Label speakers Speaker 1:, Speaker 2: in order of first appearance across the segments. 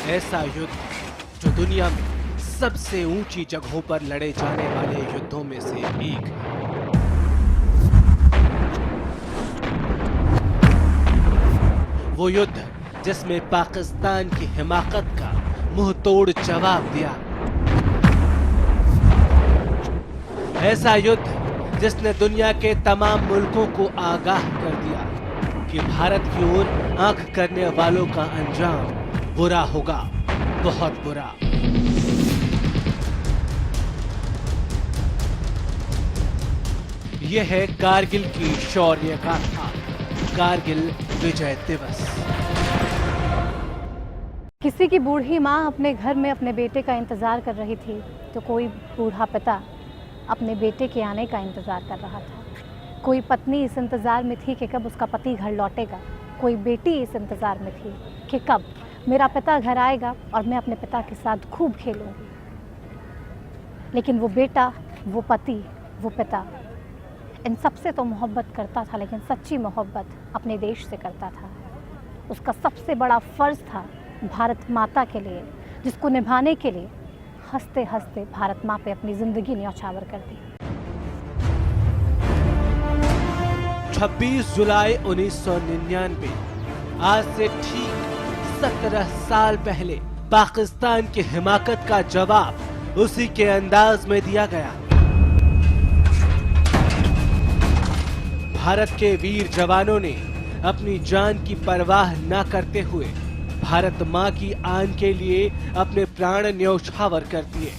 Speaker 1: ऐसा युद्ध जो दुनिया में सबसे ऊंची जगहों पर लड़े जाने वाले युद्धों में से एक है। वो युद्ध जिसमें पाकिस्तान की हिमाकत का मुंह तोड़ जवाब दिया। ऐसा युद्ध जिसने दुनिया के तमाम मुल्कों को आगाह कर दिया कि भारत की ओर आंख करने वालों का अंजाम बुरा होगा, बहुत बुरा। यह है कारगिल की शौर्य गाथा, कारगिल विजय दिवस।
Speaker 2: किसी की बूढ़ी माँ अपने घर में अपने बेटे का इंतजार कर रही थी तो कोई बूढ़ा पिता अपने बेटे के आने का इंतजार कर रहा था। कोई पत्नी इस इंतजार में थी कि कब उसका पति घर लौटेगा। कोई बेटी इस इंतजार में थी कि कब मेरा पिता घर आएगा और मैं अपने पिता के साथ खूब खेलूंगी। लेकिन वो बेटा, वो पति, वो पिता इन सबसे तो मोहब्बत करता था, लेकिन सच्ची मोहब्बत अपने देश से करता था। उसका सबसे बड़ा फ़र्ज़ था भारत माता के लिए, जिसको निभाने के लिए हंसते हंसते भारत माँ पे अपनी ज़िंदगी न्यौछावर कर दी।
Speaker 1: 26 जुलाई 1999, आज से ठीक 17 साल पहले पाकिस्तान की हिमाकत का जवाब उसी के अंदाज में दिया गया। भारत के वीर जवानों ने अपनी जान की परवाह न करते हुए भारत माँ की आन के लिए अपने प्राण न्यौछावर कर दिए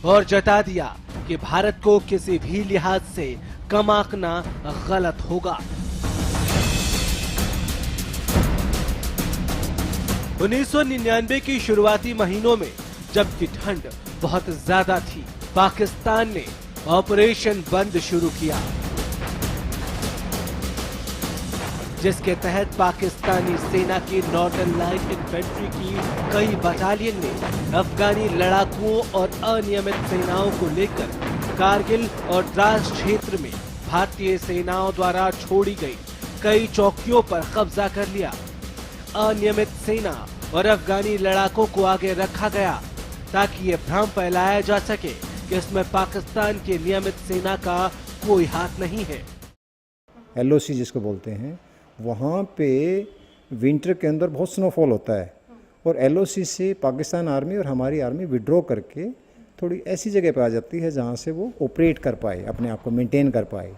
Speaker 1: और जता दिया कि भारत को किसी भी लिहाज से कम आंकना गलत होगा। 1999 की शुरुआती महीनों में जबकि ठंड बहुत ज्यादा थी, पाकिस्तान ने ऑपरेशन बंद शुरू किया, जिसके तहत पाकिस्तानी सेना की नॉर्दर्न लाइट इन्फेंट्री की कई बटालियन ने अफगानी लड़ाकुओं और अनियमित सेनाओं को लेकर कारगिल और द्रास क्षेत्र में भारतीय सेनाओं द्वारा छोड़ी गई कई चौकियों पर कब्जा कर लिया। अनियमित सेना और अफगानी लड़ाकों को आगे रखा गया ताकि ये भ्रम फैलाया जा सके कि इसमें पाकिस्तान की नियमित सेना का कोई हाथ नहीं है।
Speaker 3: LOC जिसको बोलते हैं, वहाँ पे विंटर के अंदर बहुत स्नोफॉल होता है और LOC से पाकिस्तान आर्मी और हमारी आर्मी विड्रॉ करके थोड़ी ऐसी जगह पे आ जाती है जहाँ से वो ऑपरेट कर पाए, अपने आप को मेंटेन कर पाए।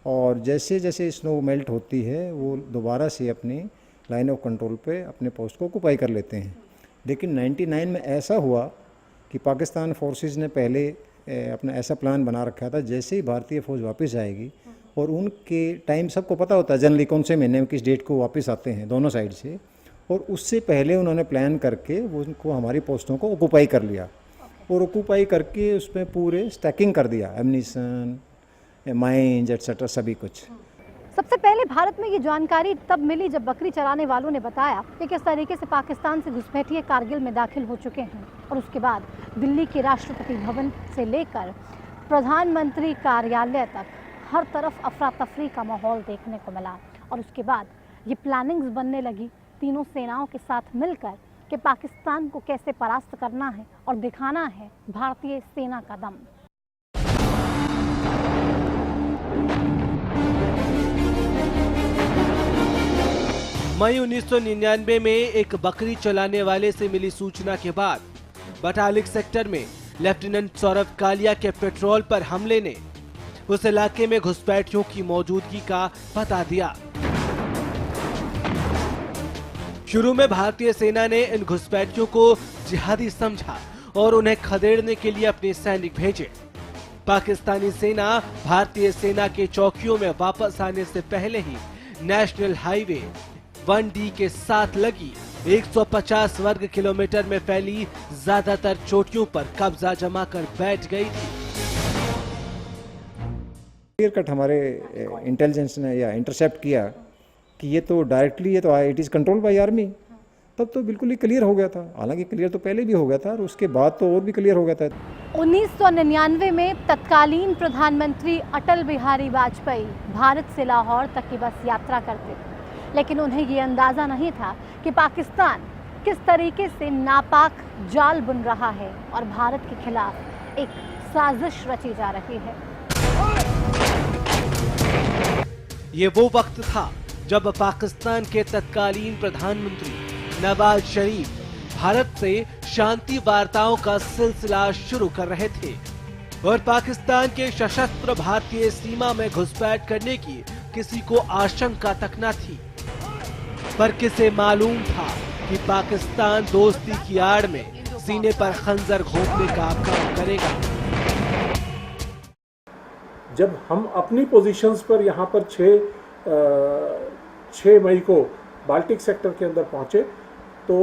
Speaker 3: और जैसे जैसे स्नो मेल्ट होती है वो दोबारा से अपनी लाइन ऑफ कंट्रोल पे अपने पोस्ट को ऑक्यूपाई कर लेते हैं। लेकिन 99 में ऐसा हुआ कि पाकिस्तान फोर्सेस ने पहले अपना ऐसा प्लान बना रखा था, जैसे ही भारतीय फ़ौज वापस आएगी और उनके टाइम सबको पता होता है जनरली कौन से महीने में किस डेट को वापस आते हैं दोनों साइड से, और उससे पहले उन्होंने प्लान करके वो उनको हमारी पोस्टों को ऑक्यूपाई कर लिया और ऑक्यूपाई करके उसमें पूरे स्टैकिंग कर दिया, एम्यूनिशन, माइंस एटसेट्रा सभी कुछ।
Speaker 2: सबसे पहले भारत में ये जानकारी तब मिली जब बकरी चराने वालों ने बताया कि किस तरीके से पाकिस्तान से घुसपैठिए कारगिल में दाखिल हो चुके हैं। और उसके बाद दिल्ली के राष्ट्रपति भवन से लेकर प्रधानमंत्री कार्यालय तक हर तरफ अफरा तफरी का माहौल देखने को मिला। और उसके बाद ये प्लानिंग्स बनने लगी तीनों सेनाओं के साथ मिलकर कि पाकिस्तान को कैसे परास्त करना है और दिखाना है भारतीय सेना का दम।
Speaker 1: मई 1999 में एक बकरी चलाने वाले से मिली सूचना के बाद बटालिक सेक्टर में लेफ्टिनेंट सौरभ कालिया के पेट्रोल पर हमले ने उस इलाके में घुसपैठियों की मौजूदगी का पता दिया। शुरू में भारतीय सेना ने इन घुसपैठियों को जिहादी समझा और उन्हें खदेड़ने के लिए अपने सैनिक भेजे। पाकिस्तानी सेना भारतीय सेना के चौकियों में वापस आने से पहले ही नेशनल हाईवे 1D के साथ लगी 150 वर्ग किलोमीटर में फैली ज्यादातर चोटियों पर कब्जा जमा कर बैठ गई थी।
Speaker 3: क्लियर कट हमारे इंटेलिजेंस ने या इंटरसेप्ट किया कि ये तो डायरेक्टली ये तो it is control by army, तब तो बिल्कुल ही क्लियर हो गया था। हालांकि क्लियर तो पहले भी हो गया था और उसके बाद तो और भी क्लियर हो गया था।
Speaker 2: 1999 में तत्कालीन प्रधानमंत्री अटल बिहारी वाजपेयी भारत से लाहौर तक की बस यात्रा करते थे, लेकिन उन्हें ये अंदाज़ा नहीं था कि पाकिस्तान किस तरीके से नापाक जाल बुन रहा है और भारत के खिलाफ एक साजिश रची जा रही है।
Speaker 1: ये वो वक्त था जब पाकिस्तान के तत्कालीन प्रधानमंत्री नवाज शरीफ भारत से शांति वार्ताओं का सिलसिला शुरू कर रहे थे और पाकिस्तान के सशस्त्र भारतीय सीमा में घुसपैठ करने की किसी को आशंका तक न थी। पर किसे मालूम था कि पाकिस्तान दोस्ती की आड़ में सीने पर खंजर घोंपने का काम करेगा।
Speaker 4: जब हम अपनी पोजीशंस पर यहाँ पर 6 मई को बाल्टिक सेक्टर के अंदर पहुँचे तो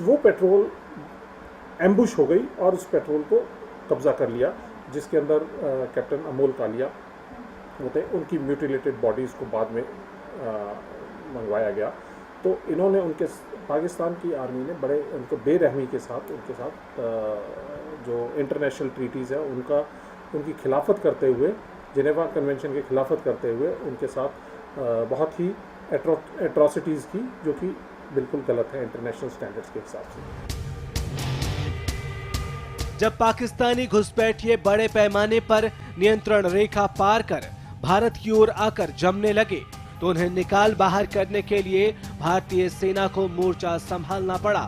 Speaker 4: वो पेट्रोल एम्बुश हो गई और उस पेट्रोल को कब्जा कर लिया, जिसके अंदर कैप्टन अमोल कालिया होते, उनकी म्यूटिलेटेड बॉडीज़ को बाद में मंगवाया गया। तो इन्होंने पाकिस्तान की आर्मी ने बड़े उनको बेरहमी के साथ उनके साथ जो इंटरनेशनल ट्रीटीज़ है उनकी खिलाफत करते हुए, जिनेवा कन्वेंशन की खिलाफत करते हुए उनके साथ बहुत ही एट्रोसिटीज़ की, जो कि बिल्कुल गलत है इंटरनेशनल स्टैंडर्ड्स के हिसाब से।
Speaker 1: जब पाकिस्तानी घुसपैठिए बड़े पैमाने पर नियंत्रण रेखा पार कर भारत की ओर आकर जमने लगे तो उन्हें निकाल बाहर करने के लिए भारतीय सेना को मोर्चा संभालना पड़ा।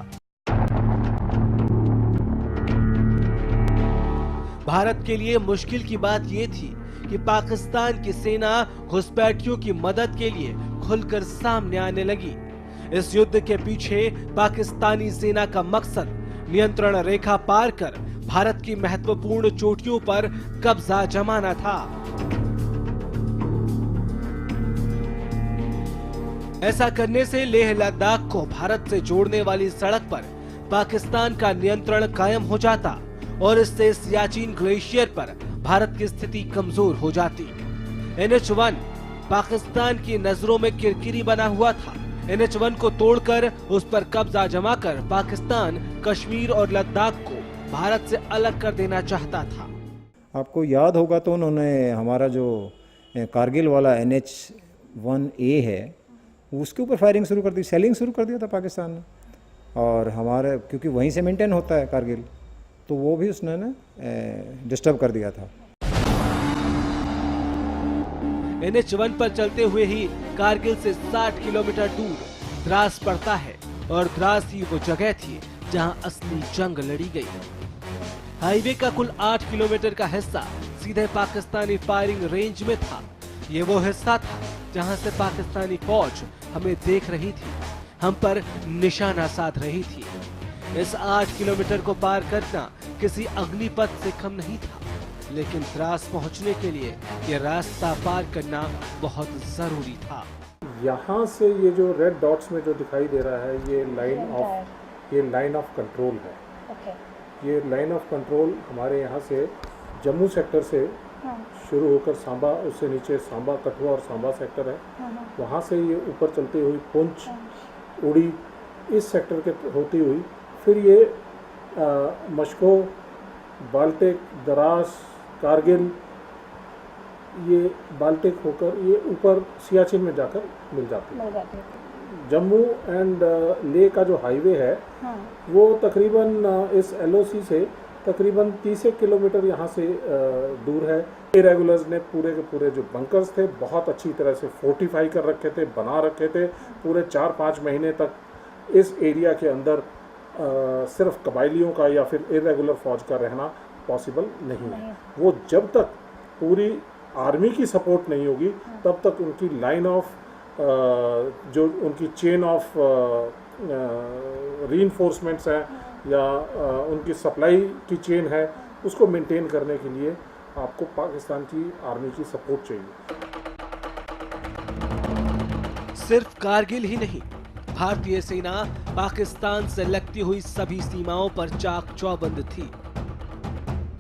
Speaker 1: भारत के लिए मुश्किल की बात यह थी कि पाकिस्तान की सेना घुसपैठियों की मदद के लिए खुलकर सामने आने लगी। इस युद्ध के पीछे पाकिस्तानी सेना का मकसद नियंत्रण रेखा पार कर भारत की महत्वपूर्ण चोटियों पर कब्जा जमाना था। ऐसा करने से लेह लद्दाख को भारत से जोड़ने वाली सड़क पर पाकिस्तान का नियंत्रण कायम हो जाता और इससे सियाचिन ग्लेशियर पर भारत की स्थिति कमजोर हो जाती। NH-1 पाकिस्तान की नजरों में किरकिरी बना हुआ था। NH-1 को तोड़कर उस पर कब्जा जमाकर पाकिस्तान कश्मीर और लद्दाख को भारत से अलग कर देना चाहता था।
Speaker 3: आपको याद होगा तो उन्होंने हमारा जो कारगिल वाला NH-1A है उसके ऊपर फायरिंग शुरू कर दी, सेलिंग शुरू कर दिया था पाकिस्तान ने। और हमारे क्योंकि वहीं से मेंटेन होता है कारगिल, तो वो भी उसने डिस्टर्ब कर दिया था।
Speaker 1: NH-1 पर चलते हुए ही कारगिल से 60 किलोमीटर दूर द्रास पड़ता है और द्रास ही वो जगह थी जहां असली जंग लड़ी गई। हाईवे का कुल 8 किलोमीटर का हिस्सा सीधे पाकिस्तानी फायरिंग रेंज में था। ये वो हिस्सा था जहां से पाकिस्तानी फौज हमें देख रही थी, हम पर निशाना साध रही थी। इस 8 किलोमीटर को पार करना किसी अग्निपथ से कम नहीं था, लेकिन द्रास पहुंचने के लिए ये रास्ता पार करना बहुत जरूरी था।
Speaker 4: यहाँ से ये जो रेड डॉट्स में जो दिखाई दे रहा है ये लाइन ऑफ कंट्रोल है। ये लाइन ऑफ कंट्रोल हमारे यहाँ से जम्मू सेक्टर से शुरू होकर सांबा, उससे नीचे सांबा, कठुआ और सांबा सेक्टर है। वहाँ से ये ऊपर चलती हुई पुंछ, उड़ी, इस सेक्टर के होती हुई फिर ये मशको, बाल्टिक, द्रास, कारगिल, ये बाल्टिक होकर ये ऊपर सियाचिन में जाकर मिल जाती है। जम्मू एंड लेह का जो हाईवे है वो तकरीबन इस LOC से तकरीबन 30 किलोमीटर यहाँ से दूर है। इरेगुलर्स ने पूरे के पूरे जो बंकर्स थे बहुत अच्छी तरह से फोर्टिफाई कर रखे थे, बना रखे थे। पूरे 4-5 महीने तक इस एरिया के अंदर सिर्फ कबायलियों का या फिर इरेगुलर फौज का रहना पॉसिबल नहीं है। वो जब तक पूरी आर्मी की सपोर्ट नहीं होगी तब तक उनकी लाइन ऑफ जो उनकी चेन ऑफ रीइंफोर्समेंट्स हैं या उनकी सप्लाई की चेन है, उसको मेंटेन करने के लिए आपको पाकिस्तान की आर्मी की सपोर्ट चाहिए।
Speaker 1: सिर्फ कारगिल ही नहीं, भारतीय सेना पाकिस्तान से लगती हुई सभी सीमाओं पर चाक चौबंद थी।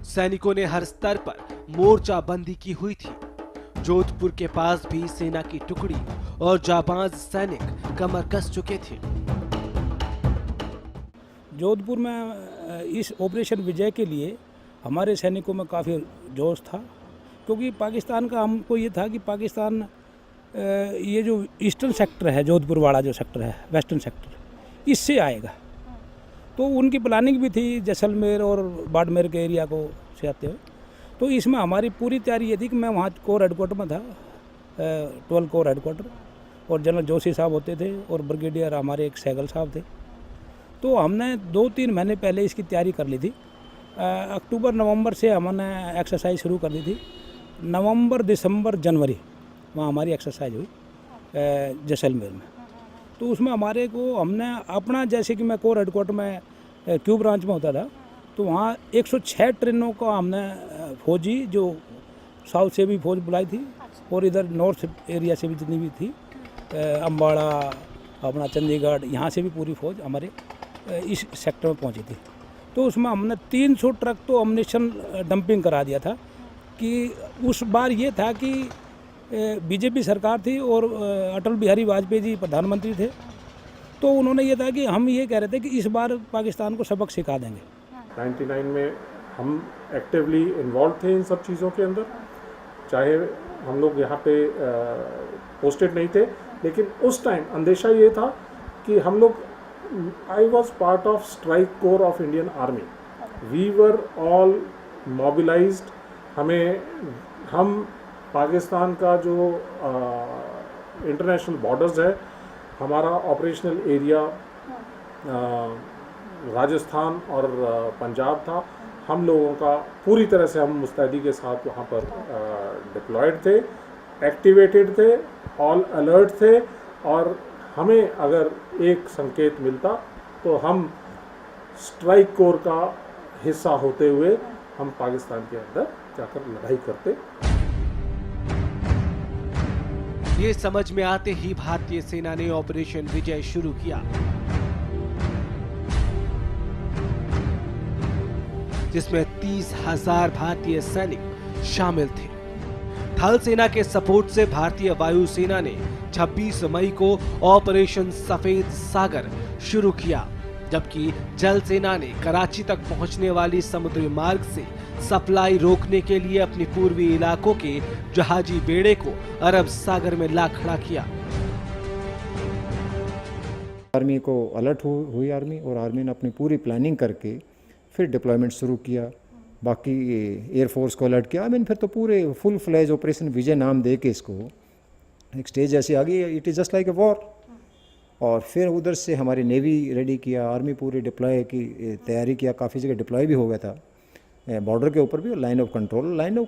Speaker 1: सैनिकों ने हर स्तर पर मोर्चाबंदी की हुई थी। जोधपुर के पास भी सेना की टुकड़ी और जाबाज सैनिक कमर कस चुके थे।
Speaker 5: जोधपुर में इस ऑपरेशन विजय के लिए हमारे सैनिकों में काफ़ी जोश था, क्योंकि पाकिस्तान का हमको ये था कि पाकिस्तान ये जो ईस्टर्न सेक्टर है, जोधपुर वाला जो सेक्टर है, वेस्टर्न सेक्टर, इससे आएगा तो उनकी प्लानिंग भी थी जैसलमेर और बाड़मेर के एरिया को से आते हुए। तो इसमें हमारी पूरी तैयारी ये थी कि मैं वहाँ कोर हेडक्वार्टर में था, 12 कोर हेडक्वार्टर, और जनरल जोशी साहब होते थे और ब्रिगेडियर हमारे एक सहगल साहब थे। तो हमने 2-3 महीने पहले इसकी तैयारी कर ली थी। अक्टूबर नवंबर से हमने एक्सरसाइज शुरू कर दी थी। नवंबर दिसंबर जनवरी वहाँ हमारी एक्सरसाइज हुई जैसलमेर में। तो उसमें हमारे को हमने अपना, जैसे कि मैं कोर हेडक्वार्टर में क्यू ब्रांच में होता था, तो वहाँ 106 ट्रेनों का हमने फौजी, जो साउथ से भी फौज बुलाई थी और इधर नॉर्थ एरिया से भी जितनी भी थी, अम्बाड़ा, अपना चंडीगढ़, यहाँ से भी पूरी फौज हमारे इस सेक्टर में पहुँची थी। तो उसमें हमने 300 ट्रक तो अम्युनिशन डंपिंग करा दिया था। कि उस बार ये था कि बीजेपी सरकार थी और अटल बिहारी वाजपेयी जी प्रधानमंत्री थे, तो उन्होंने ये था कि हम ये कह रहे थे कि इस बार पाकिस्तान को सबक सिखा देंगे।
Speaker 4: 99 में हम एक्टिवली इन्वॉल्व थे इन सब चीज़ों के अंदर, चाहे हम लोग यहाँ पे पोस्टेड नहीं थे, लेकिन उस टाइम अंदेशा ये था कि हम लोग, I was part of strike corps of Indian army, we were all mobilized. हम पाकिस्तान का जो इंटरनेशनल बॉर्डर्स है, हमारा ऑपरेशनल एरिया राजस्थान और पंजाब था, हम लोगों का पूरी तरह से हम मुस्तैदी के साथ वहाँ पर डिप्लॉयड थे, एक्टिवेटेड थे, ऑल अलर्ट थे, और हमें अगर एक संकेत मिलता तो हम स्ट्राइक कोर का हिस्सा होते हुए हम पाकिस्तान के अंदर जाकर लड़ाई करते।
Speaker 1: ये समझ में आते ही भारतीय सेना ने ऑपरेशन विजय शुरू किया, जिसमें 30,000 भारतीय सैनिक शामिल थे। थल सेना के सपोर्ट से भारतीय वायुसेना ने 26 मई को ऑपरेशन सफेद सागर शुरू किया, जबकि जल सेना ने कराची तक पहुंचने वाली समुद्री मार्ग से सप्लाई रोकने के लिए अपने पूर्वी इलाकों के जहाजी बेड़े को अरब सागर में ला खड़ा किया।
Speaker 3: आर्मी को अलर्ट हुई आर्मी, और आर्मी ने अपनी पूरी प्लानिंग करके फिर डिप्लॉयमेंट शुरू किया, बाकी एयरफोर्स को अलर्ट किया। फिर तो पूरे फुल फ्लैज ऑपरेशन विजय नाम दे के इसको एक स्टेज ऐसी आ गई, it is just like a war. और फिर उधर से हमारी नेवी रेडी किया, आर्मी पूरी डिप्लॉय की तैयारी किया, काफ़ी जगह डिप्लॉय भी हो गया था बॉर्डर के ऊपर भी, और लाइन ऑफ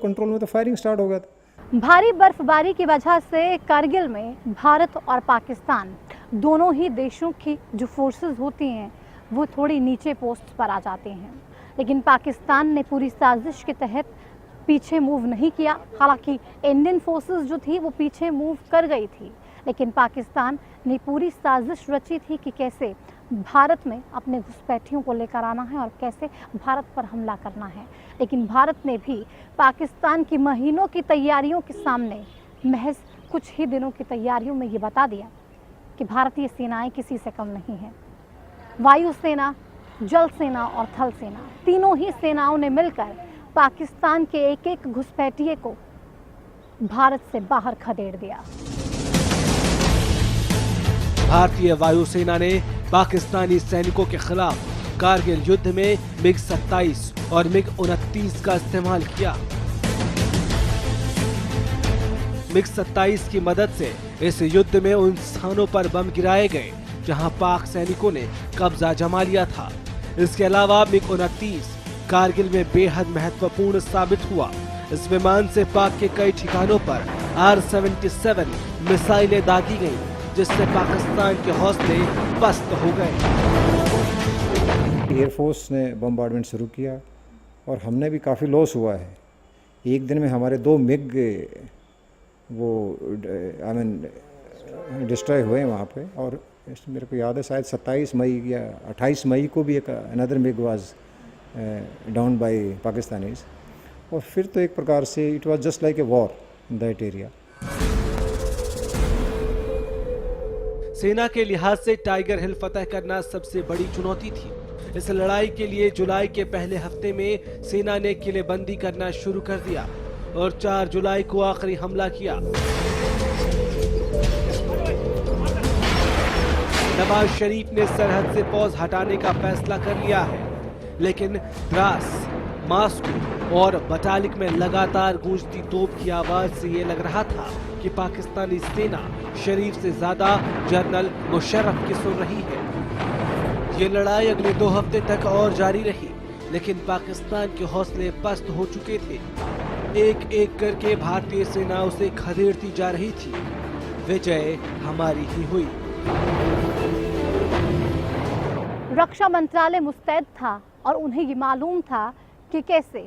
Speaker 3: कंट्रोल में तो फायरिंग स्टार्ट हो गया था।
Speaker 2: भारी बर्फबारी की वजह से कारगिल में भारत और पाकिस्तान दोनों ही देशों की जो फोर्सेस होती हैं वो थोड़ी नीचे पोस्ट पर आ जाते हैं, लेकिन पाकिस्तान ने पूरी साजिश के तहत पीछे मूव नहीं किया। हालांकि इंडियन फोर्सेस जो थी वो पीछे मूव कर गई थी, लेकिन पाकिस्तान ने पूरी साजिश रची थी कि कैसे भारत में अपने घुसपैठियों को लेकर आना है और कैसे भारत पर हमला करना है। लेकिन भारत ने भी पाकिस्तान की महीनों की तैयारियों के सामने महज कुछ ही दिनों की तैयारियों में ये बता दिया कि भारतीय सेनाएं किसी से कम नहीं हैं। वायुसेना, जल सेना और थल सेना, तीनों ही सेनाओं ने मिलकर पाकिस्तान के एक एक घुसपैठिए को भारत से बाहर खदेड़ दिया।
Speaker 1: भारतीय वायुसेना ने पाकिस्तानी सैनिकों के खिलाफ कारगिल युद्ध में MiG-27 और MiG-29 का इस्तेमाल किया। MiG-27 की मदद से इस युद्ध में उन स्थानों पर बम गिराए गए जहां पाक सैनिकों ने कब्जा जमा लिया था। इसके अलावा MiG-29 कारगिल में बेहद महत्वपूर्ण साबित हुआ। इस विमान से पाक के कई ठिकानों पर R-77 मिसाइलें दागी गईं, जिससे पाकिस्तान के हौसले पस्त हो गए।
Speaker 3: एयरफोर्स ने बम्बार्डमेंट शुरू किया और हमने भी काफ़ी लॉस हुआ है। एक दिन में हमारे 2 MiG वो डिस्ट्रॉय हुए हैं वहाँ पे, और मेरे को याद है शायद 27 मई या 28 मई को भी एक another MiG was down by Pakistanis. और फिर तो एक प्रकार से it was just like a war in that area.
Speaker 1: सेना के लिहाज से टाइगर हिल फतह करना सबसे बड़ी चुनौती थी। इस लड़ाई के लिए जुलाई के पहले हफ्ते में सेना ने किलेबंदी करना शुरू कर दिया और 4 जुलाई को आखिरी हमला किया। नवाज शरीफ ने सरहद से फौज हटाने का फैसला कर लिया है, लेकिन द्रास, मास्को और बटालिक में लगातार गूंजती तोप की आवाज से ये लग रहा था कि पाकिस्तानी सेना शरीफ से ज्यादा जनरल मुशर्रफ की सुन रही है। ये लड़ाई अगले 2 हफ्ते तक और जारी रही, लेकिन पाकिस्तान के हौसले पस्त हो चुके थे। एक एक करके भारतीय सेना उसे खदेड़ती जा रही थी। विजय हमारी ही हुई।
Speaker 2: रक्षा मंत्रालय मुस्तैद था और उन्हें ये मालूम था कि कैसे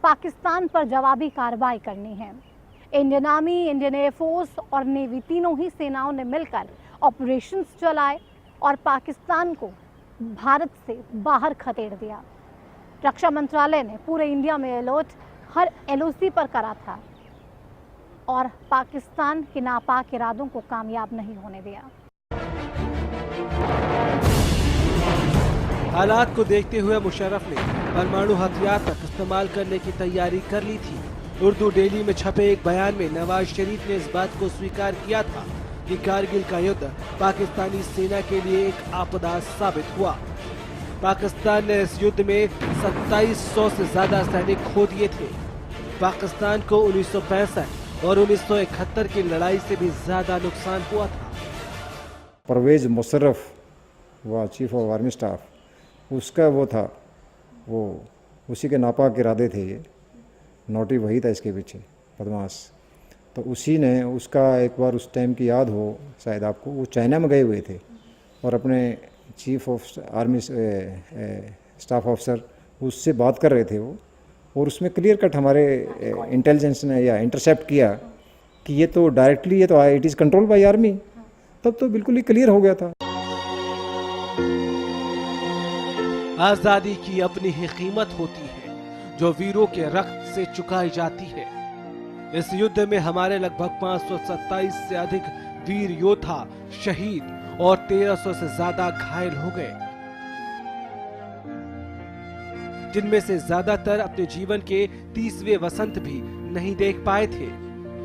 Speaker 2: पाकिस्तान पर जवाबी कार्रवाई करनी है। इंडियन आर्मी, इंडियन एयरफोर्स और नेवी तीनों ही सेनाओं ने मिलकर ऑपरेशंस चलाए और पाकिस्तान को भारत से बाहर खदेड़ दिया। रक्षा मंत्रालय ने पूरे इंडिया में अलर्ट हर LOC पर करा था और पाकिस्तान के नापाक इरादों को कामयाब नहीं होने दिया।
Speaker 1: हालात को देखते हुए मुशर्रफ ने परमाणु हथियार तक इस्तेमाल करने की तैयारी कर ली थी। उर्दू डेली में छपे एक बयान में नवाज शरीफ ने इस बात को स्वीकार किया था कि कारगिल का युद्ध पाकिस्तानी सेना के लिए एक आपदा साबित हुआ। पाकिस्तान ने इस युद्ध में 2700 से ज्यादा सैनिक खो दिए थे। पाकिस्तान को 1965 और 1971 की लड़ाई से भी ज्यादा नुकसान हुआ था।
Speaker 3: परवेज मुशर्रफ व चीफ ऑफ आर्मी स्टाफ, उसका वो था, वो उसी के नापाक इरादे थे। ये नोटिव वही था इसके पीछे, बदमाश। तो उसी ने, उसका एक बार उस टाइम की याद हो शायद आपको, वो चाइना में गए हुए थे और अपने chief of army staff officer उससे बात कर रहे थे वो, और उसमें क्लियर कट हमारे इंटेलिजेंस ने या इंटरसेप्ट किया कि ये तो डायरेक्टली, ये तो it is control by army. तब तो बिल्कुल ही क्लियर हो गया था।
Speaker 1: आजादी की अपनी ही कीमत होती है, जो वीरों के रक्त से चुकाई जाती है। इस युद्ध में हमारे लगभग 527 से अधिक वीर योद्धा शहीद और 1300 से ज्यादा घायल हो गए, जिनमें से ज्यादातर अपने जीवन के 30वें वसंत भी नहीं देख पाए थे।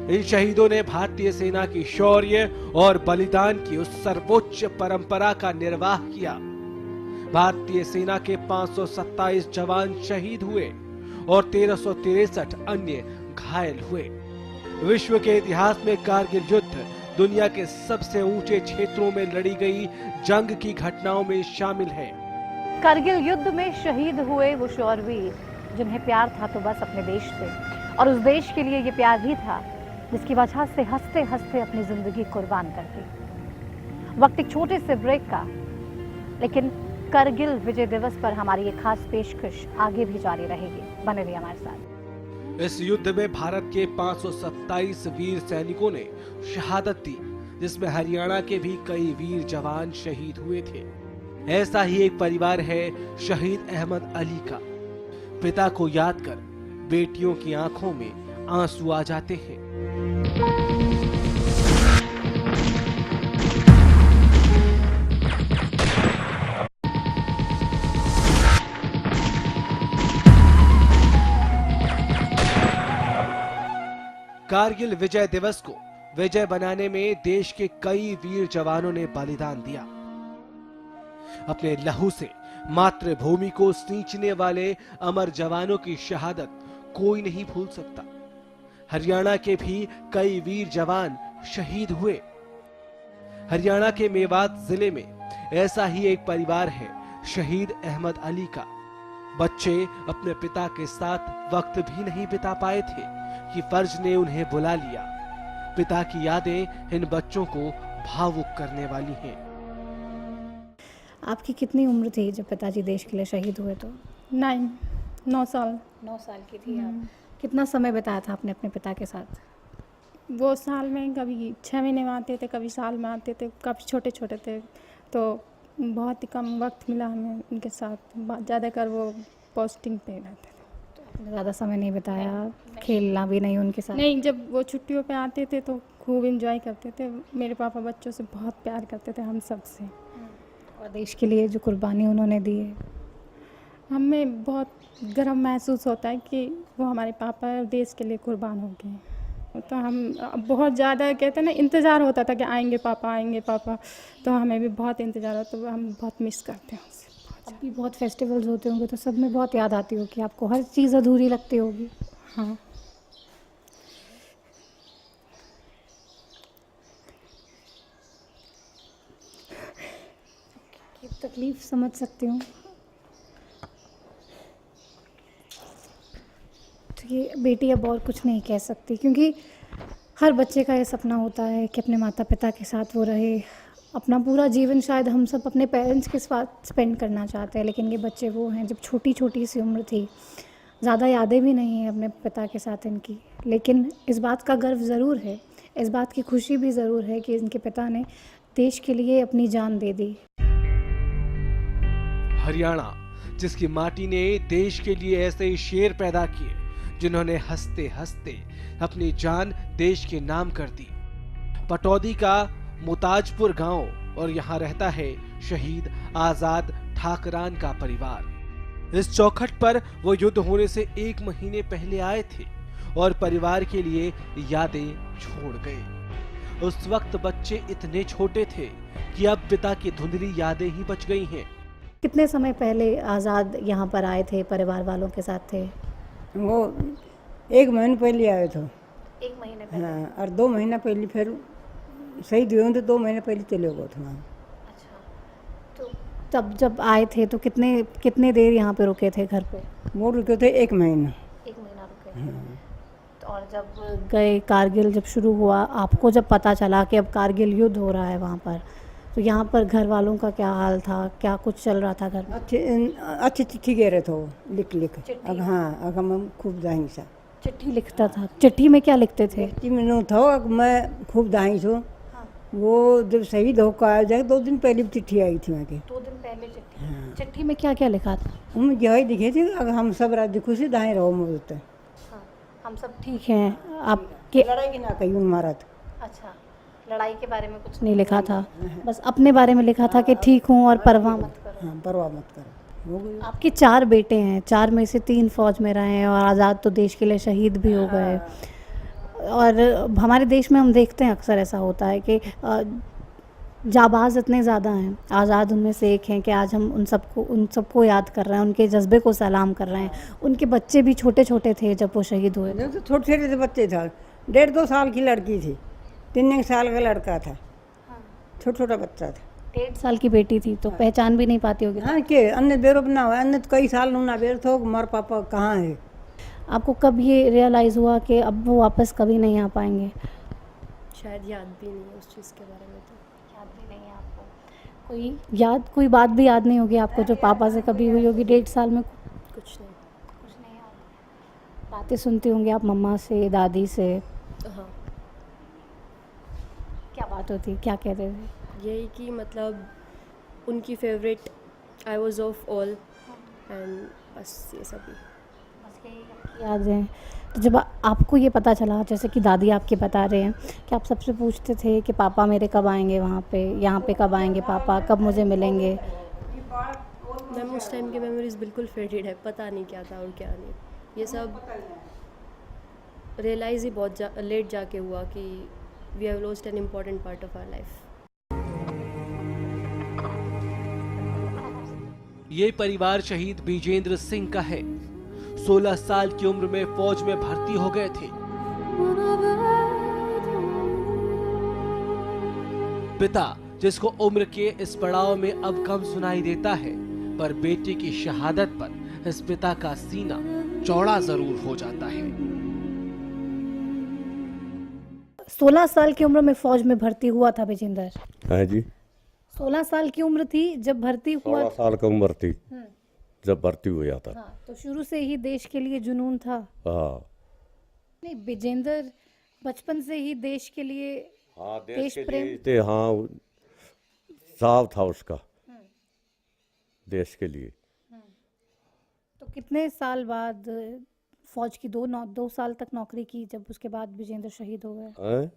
Speaker 1: इन शहीदों ने भारतीय सेना की शौर्य और बलिदान की उस सर्वोच्च परंपरा का निर्वाह किया। भारतीय सेना के 527 जवान शहीद हुए और 1363 अन्य घायल हुए। विश्व के इतिहास में कारगिल युद्ध दुनिया के सबसे ऊंचे क्षेत्रों में लड़ी गई जंग की घटनाओं में शामिल है।
Speaker 2: कारगिल युद्ध में शहीद हुए वो शौरवीर, जिन्हें प्यार था तो बस अपने देश से, और उस देश के लिए ये प्यार भी था जिसकी वजह से हंसते हंसते अपनी जिंदगी कुर्बान कर दी। वक्त एक छोटे से ब्रेक का, लेकिन कारगिल विजय दिवस पर हमारी ये खास पेशकश आगे भी जारी रहेगी। बने रहिए हमारे साथ।
Speaker 1: इस युद्ध में भारत के 527 वीर सैनिकों ने शहादत दी, जिसमें हरियाणा के भी कई वीर जवान शहीद हुए थे। ऐसा ही एक परिवार है शहीद अहमद अली का। पिता को याद कर बेटियों की आंखों में आंसू आ जाते हैं। कारगिल विजय दिवस को विजय बनाने में देश के कई वीर जवानों ने बलिदान दिया। अपने लहू से मातृभूमि को सींचने वाले अमर जवानों की शहादत कोई नहीं भूल सकता। हरियाणा के भी कई वीर जवान शहीद हुए। हरियाणा के मेवात जिले में ऐसा ही एक परिवार है शहीद अहमद अली का। बच्चे अपने पिता के साथ वक्त भी नहीं बिता पाए थे कि फर्ज ने उन्हें बुला लिया। पिता की यादें इन बच्चों को भावुक करने वाली हैं।
Speaker 2: आपकी कितनी उम्र थी जब पिताजी देश के लिए शहीद हुए? तो
Speaker 6: 9 साल।
Speaker 2: 9 साल की थी आप। कितना समय बिताया था आपने अपने पिता के साथ?
Speaker 6: वो साल में कभी 6 महीने में आते थे, कभी साल में आते थे, काफ़ी छोटे छोटे थे, तो बहुत ही कम वक्त मिला हमें उनके साथ। ज़्यादातर वो पोस्टिंग पे रहते थे।
Speaker 2: ज़्यादा समय नहीं बिताया, खेलना भी नहीं उनके साथ?
Speaker 6: नहीं, जब वो छुट्टियों पे आते थे तो खूब एंजॉय करते थे। मेरे पापा बच्चों से बहुत प्यार करते थे, हम सब से।
Speaker 2: और देश के लिए जो कुर्बानी उन्होंने दी है,
Speaker 6: हमें बहुत गर्व महसूस होता है कि वो हमारे पापा देश के लिए कुर्बान हो गए। तो हम बहुत ज़्यादा कहते हैं ना, इंतज़ार होता था कि आएंगे पापा, तो हमें भी बहुत इंतज़ार होता, तो हम बहुत मिस करते हैं उसे।
Speaker 2: अब भी बहुत फेस्टिवल्स होते होंगे तो सब में बहुत याद आती होगी आपको, हर चीज़ अधूरी लगती होगी।
Speaker 6: हाँ।
Speaker 2: ये तकलीफ़ समझ सकती हूँ। तो ये बेटी अब और कुछ नहीं कह सकती, क्योंकि हर बच्चे का ये सपना होता है कि अपने माता पिता के साथ वो रहे। अपना पूरा जीवन शायद हम सब अपने पेरेंट्स के साथ स्पेंड करना चाहते हैं, लेकिन ये बच्चे वो हैं जब छोटी छोटी सी उम्र थी, ज़्यादा यादें भी नहीं हैं अपने पिता के साथ इनकी, लेकिन इस बात का गर्व ज़रूर है, इस बात की खुशी भी ज़रूर है कि इनके पिता ने देश के लिए अपनी जान दे दी।
Speaker 1: हरियाणा, जिसकी माटी ने देश के लिए ऐसे शेर पैदा किए जिन्होंने हंसते हंसते अपनी जान देश के नाम कर दी। पटौदी का मुताजपुर गांव और यहाँ रहता है शहीद आजाद ठाकरान का परिवार। इस चौखट पर वो युद्ध होने से 1 महीने पहले आए थे और परिवार के लिए यादें छोड़ गए। उस वक्त बच्चे इतने छोटे थे कि अब पिता की धुंधली यादें ही बच गई हैं।
Speaker 2: कितने समय पहले आज़ाद यहाँ पर आए थे, परिवार वालों के साथ थे?
Speaker 7: वो 1 महीने पहले आए थे।
Speaker 2: 1 महीने पहले।
Speaker 7: हाँ, और 2 महीना पहले फिर शहीद हुए तो 2 महीने पहले चले गए थे वहाँ।
Speaker 2: अच्छा, तो तब जब आए थे तो कितने देर यहाँ पे रुके थे घर पे?
Speaker 7: वो रुके थे 1 महीना।
Speaker 2: 1 महीना रुके थे। तो और जब गए कारगिल, जब शुरू हुआ, आपको जब पता चला कि अब कारगिल युद्ध हो रहा है वहाँ पर, तो यहाँ पर घर वालों का क्या हाल था, क्या कुछ चल रहा था घर में?
Speaker 7: अच्छी चिट्ठी कह रहे थे वो, लिख अब हाँ अब हम खूब दाही सा
Speaker 2: चिट्ठी लिखता था। चिट्ठी में क्या लिखते थे?
Speaker 7: चिट्ठी में नो था अब मैं खूब दाही सो। वो जब शहीद होकर आया जाए 2 दिन पहले चिट्ठी आई थी वहाँ की।
Speaker 2: 2 दिन पहले चिट्ठी। हाँ। चिट्ठी में क्या क्या लिखा था?
Speaker 7: हम यही दिखे थे, अगर हम सब राज्य खुशी दाही रहो मुझे।
Speaker 2: हाँ, हम सब ठीक हैं, आपके
Speaker 7: लड़ाई की ना कही मारा था।
Speaker 2: अच्छा, लड़ाई के बारे में कुछ नहीं लिखा था, बस अपने बारे में लिखा था कि ठीक हूँ और परवाह मत करो।
Speaker 7: हाँ, परवाह मत करो। हो गई।
Speaker 2: आपके 4 बेटे हैं, 4 में से 3 फौज में रहे हैं और आज़ाद तो देश के लिए शहीद भी हो गए। और हमारे देश में हम देखते हैं अक्सर ऐसा होता है कि जाबाज इतने ज़्यादा हैं, आज़ाद उनमें से एक हैं कि आज हम उन सबको याद कर रहे हैं, उनके जज्बे को सलाम कर रहे हैं। उनके बच्चे भी छोटे छोटे थे जब वो शहीद हुए।
Speaker 7: तो छोटे छोटे बच्चे था, 1.5-2 साल की लड़की थी, 3 साल का लड़का था, छोटा छोटा बच्चा था।
Speaker 2: 1.5 साल की बेटी थी, तो पहचान भी नहीं पाती होगी।
Speaker 7: हाँ के अन्य बेरो बना हुआ, अन्य तो कई साल ना बेर थो मार पापा कहाँ है।
Speaker 2: आपको कब ये रियलाइज़ हुआ कि अब वो वापस कभी नहीं आ पाएंगे?
Speaker 8: शायद याद भी नहीं है उस चीज़ के बारे में, तो
Speaker 2: याद भी नहीं है आपको? कोई बात भी याद नहीं होगी आपको जो पापा से कभी हुई होगी 1.5 साल में?
Speaker 8: कुछ
Speaker 2: नहीं याद। बातें सुनती होंगी आप मम्मा से, दादी से?
Speaker 8: हाँ,
Speaker 2: क्या बात होती, क्या कहते थे?
Speaker 8: यही कि मतलब उनकी favourite, I was of all, and बस ये सभी
Speaker 2: याद है। तो जब आपको ये पता चला, जैसे कि दादी आपके बता रहे हैं कि आप सबसे पूछते थे कि पापा मेरे कब आएंगे वहाँ पे, यहाँ पे कब आएंगे पापा, कब मुझे मिलेंगे?
Speaker 8: मैम उस टाइम की मेमोरीज बिल्कुल फेडेड है, पता नहीं क्या था और क्या नहीं। ये सब रियलाइज़ ही बहुत लेट जाके हुआ कि we have lost an important part of our life.
Speaker 1: ये परिवार शहीद बिजेंद्र सिंह का है। 16 साल की उम्र में फौज में भर्ती हो गए थे। पिता, जिसको उम्र के इस पड़ाव में अब कम सुनाई देता है, पर बेटे की शहादत पर इस पिता का सीना चौड़ा जरूर हो जाता है।
Speaker 2: 16 साल की उम्र में फौज में भर्ती हुआ था बिजेंद्र?
Speaker 9: हाँ जी,
Speaker 2: 16 साल की उम्र थी जब भर्ती हुआ?
Speaker 9: 16 साल का उम्र थी जब भर्ती हुआ था।
Speaker 2: हाँ, तो शुरू से ही देश के लिए जुनून था?
Speaker 9: हाँ,
Speaker 2: नहीं, बिजेंद्र बचपन से ही देश के लिए,
Speaker 9: हाँ
Speaker 2: देश
Speaker 9: के
Speaker 2: प्रेम?
Speaker 9: लिए हाँ, साव था उसका देश के लिए।
Speaker 2: तो कितने साल बाद फौज की 2 साल तक नौकरी की, जब उसके बाद बिजेंद्र शहीद हो गए?
Speaker 9: हैं?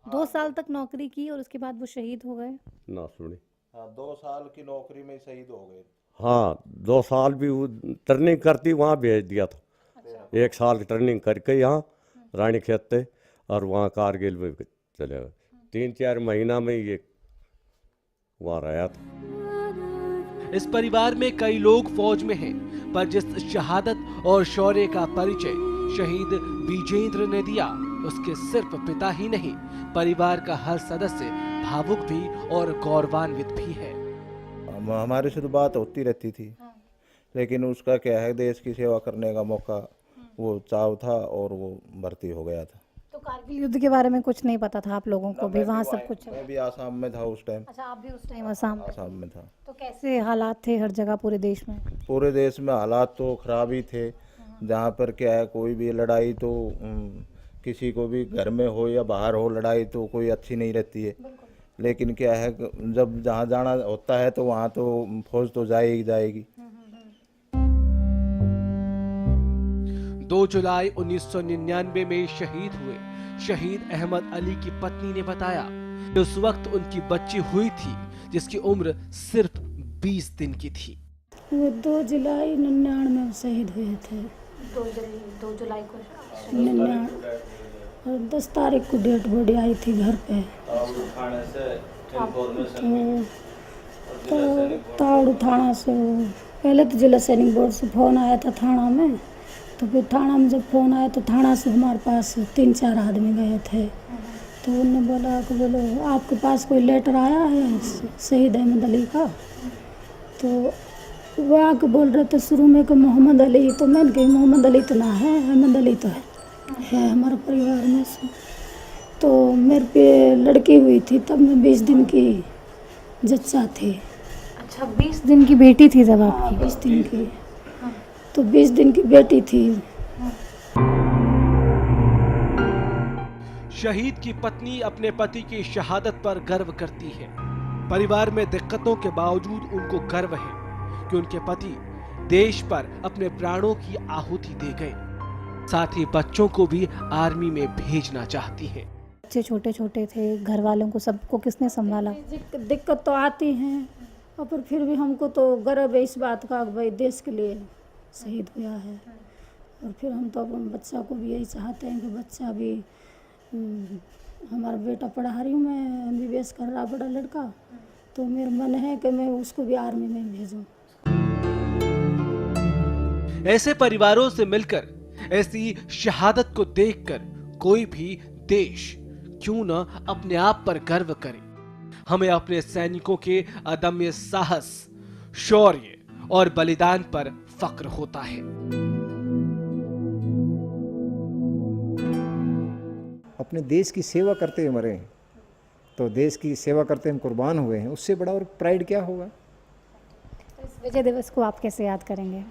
Speaker 2: 2 साल तक नौकरी की और उसके बाद वो शहीद हो गए?
Speaker 9: ना सुनी।
Speaker 10: हाँ, 2 साल की नौकरी में शहीद हो गए।
Speaker 9: हाँ, 2 साल भी वो ट्रेनिंग करती वहाँ भेज दिया था। 1 साल की ट्रेनिंग करके यहाँ रानी खेत थे, और वहाँ कारगिल में चले गए। 3-4 महीना में ये वहाँ रहा था।
Speaker 1: इस परिवार में कई लोग फौज में हैं, पर जिस शहादत और शौर्य का परिचय शहीद विजेंद्र ने दिया, उसके सिर्फ पिता ही नहीं, परिवार का हर सदस्य भावुक भी और गौरवान्वित भी है।
Speaker 10: हमारे से तो बात होती रहती थी, लेकिन उसका क्या है, देश की सेवा करने का मौका वो चाव था और वो भर्ती हो गया था।
Speaker 2: तो कारगिल युद्ध के बारे में कुछ नहीं पता था आप लोगों को भी? वहाँ सब कुछ?
Speaker 10: मैं भी आसाम में था उस टाइम।
Speaker 2: अच्छा, आप भी उस टाइम आसाम
Speaker 10: में था।
Speaker 2: तो कैसे हालात थे हर जगह पूरे देश में?
Speaker 10: पूरे देश में हालात तो खराब ही थे। जहाँ पर क्या है, कोई भी लड़ाई तो किसी को भी घर में हो या बाहर हो, लड़ाई तो कोई अच्छी नहीं रहती है। लेकिन क्या है, जब जहाँ जाना होता है तो वहाँ तो फौज तो जाएगी जाएगी।
Speaker 1: 2 जुलाई 1999 में शहीद हुए शहीद अहमद अली की पत्नी ने बताया कि उस वक्त उनकी बच्ची हुई थी, जिसकी उम्र सिर्फ 20 दिन की थी।
Speaker 6: वो 2 जुलाई 99 में शहीद हुए थे।
Speaker 2: 2 जुलाई को
Speaker 6: 99 और 10 तारीख को डेड बॉडी आई थी घर पे। तो तावड़ू थाना से, पहले तो जिला सैनिक बोर्ड से फ़ोन आया था थाना में, तो फिर थाना में जब फ़ोन आया तो थाना से हमारे पास 3-4 आदमी गए थे। तो उन्होंने बोला कि बोलो आपके पास कोई लेटर आया है शहीद अहमद अली का? तो वो आके बोल रहे थे शुरू में कि मोहम्मद अली, तो मैंने कही मोहम्मद अली तो ना है, अहमद अली तो है हमारे परिवार में से। तो मेरे पे लड़की हुई थी, तब मैं 20 दिन की जच्चा थी।
Speaker 2: अच्छा, 20 दिन की बेटी थी जब आपकी?
Speaker 6: 20 दिन की, तो 20 दिन की बेटी थी।
Speaker 1: शहीद की पत्नी अपने पति की शहादत पर गर्व करती है। परिवार में दिक्कतों के बावजूद उनको गर्व है कि उनके पति देश पर अपने प्राणों की आहुति दे गए। साथ ही बच्चों को भी आर्मी में भेजना चाहती है।
Speaker 2: बच्चे छोटे छोटे थे, घर वालों को सबको किसने संभाला?
Speaker 6: दिक्कत तो आती हैं, और फिर भी हमको तो गर्व है इस बात का कि भाई देश के लिए शहीद हुआ है। और फिर हम तो अपने बच्चा को भी यही चाहते हैं कि बच्चा भी, हमारा बेटा पढ़ा रही हूँ मैं, MBBS कर रहा बड़ा लड़का, तो मेरा मन है कि मैं उसको भी आर्मी में भेजूं।
Speaker 1: ऐसे परिवारों से मिलकर, ऐसी शहादत को देखकर कोई भी देश क्यों न अपने आप पर गर्व करे। हमें अपने सैनिकों के अदम्य साहस, शौर्य और बलिदान पर फक्र होता है।
Speaker 3: अपने देश की सेवा करते हुए मरे हैं, तो देश की सेवा करते हम कुर्बान हुए हैं, उससे बड़ा और प्राइड क्या होगा?
Speaker 2: इस विजय दिवस को आप कैसे याद करेंगे?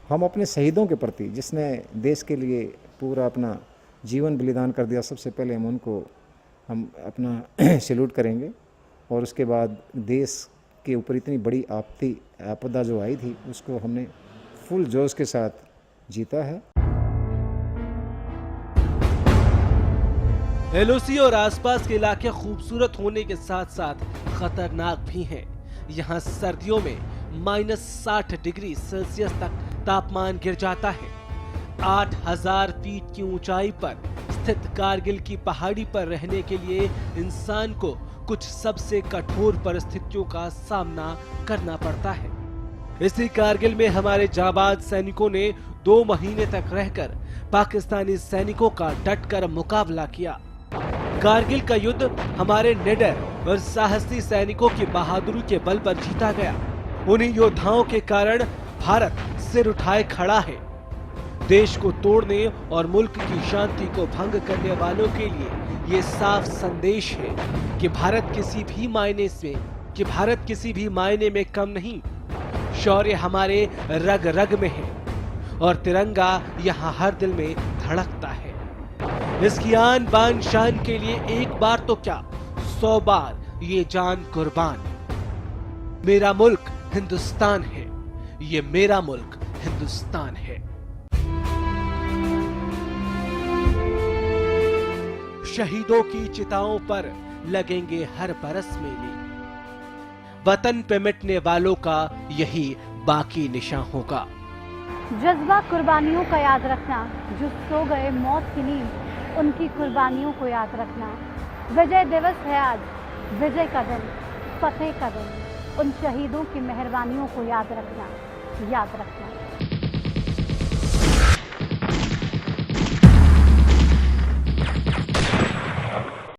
Speaker 3: हम अपने शहीदों के प्रति, जिसने देश के लिए पूरा अपना जीवन बलिदान कर दिया, सबसे पहले हम अपना सैल्यूट करेंगे। और उसके बाद देश के ऊपर इतनी बड़ी आपदा जो आई थी, उसको हमने फुल जोश के साथ जीता है।
Speaker 1: LOC और आसपास के इलाके खूबसूरत होने के साथ साथ खतरनाक भी हैं। यहाँ सर्दियों में -60 डिग्री सेल्सियस तक तापमान गिर जाता है। 8000 फीट की ऊंचाई पर स्थित कारगिल की पहाड़ी पर रहने के लिए इंसान को कुछ सबसे कठोर परिस्थितियों का सामना करना पड़ता है। इसी कारगिल में हमारे जाबाज सैनिकों ने 2 महीने तक रहकर पाकिस्तानी सैनिकों का डटकर मुकाबला किया। कारगिल का युद्ध हमारे निडर और साहसी सैनिकों की बहादुरी के बल पर जीता गया। उन्हीं योद्धाओं के कारण भारत सिर उठाए खड़ा है। देश को तोड़ने और मुल्क की शांति को भंग करने वालों के लिए ये साफ संदेश है कि भारत किसी भी मायने में कम नहीं। शौर्य हमारे रग रग में है और तिरंगा यहाँ हर दिल में धड़कता है। इसकी आन बान शान के लिए एक बार तो क्या 100 बार ये जान कुर्बान। मेरा मुल्क हिंदुस्तान है, ये मेरा मुल्क हिंदुस्तान है। शहीदों की चिताओं पर लगेंगे हर बरस मेले। वतन पे मिटने वालों का यही बाकी निशान होगा।
Speaker 2: जज्बा कुर्बानियों का याद रखना, जो सो गए मौत की नींद, उनकी कुर्बानियों को याद रखना। विजय दिवस है आज, विजय का दिन, फतेह का दिन। उन शहीदों की मेहरबानियों को याद रखना, याद रखना।